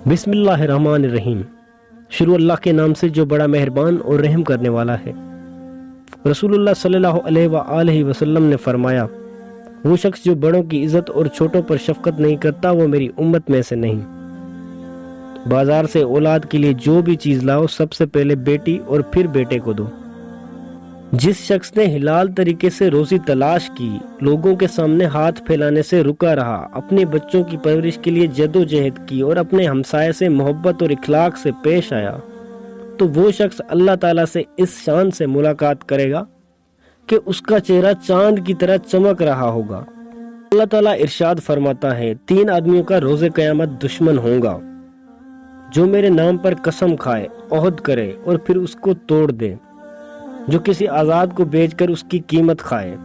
بسم اللہ الرحمن الرحیم۔ شروع اللہ کے نام سے جو بڑا مہربان اور رحم کرنے والا ہے۔ رسول اللہ صلی اللہ علیہ وآلہ وسلم نے فرمایا، وہ شخص جو بڑوں کی عزت اور چھوٹوں پر شفقت نہیں کرتا وہ میری امت میں سے نہیں۔ بازار سے اولاد کے لیے جو بھی چیز لاؤ سب سے پہلے بیٹی اور پھر بیٹے کو دو۔ جس شخص نے حلال طریقے سے روزی تلاش کی، لوگوں کے سامنے ہاتھ پھیلانے سے رکا رہا، اپنے بچوں کی پرورش کے لیے جدوجہد کی اور اپنے ہمسائے سے محبت اور اخلاق سے پیش آیا، تو وہ شخص اللہ تعالیٰ سے اس شان سے ملاقات کرے گا کہ اس کا چہرہ چاند کی طرح چمک رہا ہوگا۔ اللہ تعالیٰ ارشاد فرماتا ہے، 3 آدمیوں کا روز قیامت دشمن ہوگا، جو میرے نام پر قسم کھائے، عہد کرے اور پھر اس کو توڑ دے، جو کسی آزاد کو بیچ کر اس کی قیمت کھائے،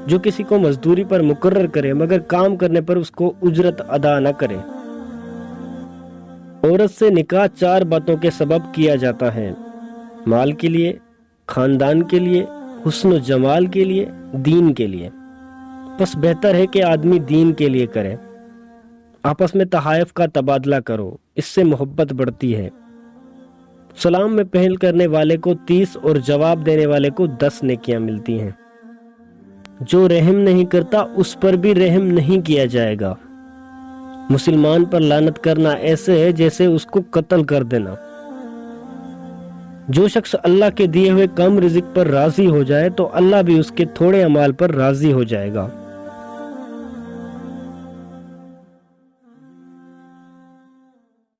جو کسی کو مزدوری پر مقرر کرے مگر کام کرنے پر اس کو اجرت ادا نہ کرے۔ عورت سے نکاح 4 باتوں کے سبب کیا جاتا ہے: مال کے لیے، خاندان کے لیے، حسن و جمال کے لیے، دین کے لیے۔ پس بہتر ہے کہ آدمی دین کے لیے کرے۔ آپس میں تحائف کا تبادلہ کرو، اس سے محبت بڑھتی ہے۔ سلام میں پہل کرنے والے کو 30 اور جواب دینے والے کو 10 نیکیاں ملتی ہیں۔ جو رحم نہیں کرتا اس پر بھی رحم نہیں کیا جائے گا۔ مسلمان پر لعنت کرنا ایسے ہے جیسے اس کو قتل کر دینا۔ جو شخص اللہ کے دیے ہوئے کم رزق پر راضی ہو جائے تو اللہ بھی اس کے تھوڑے اعمال پر راضی ہو جائے گا۔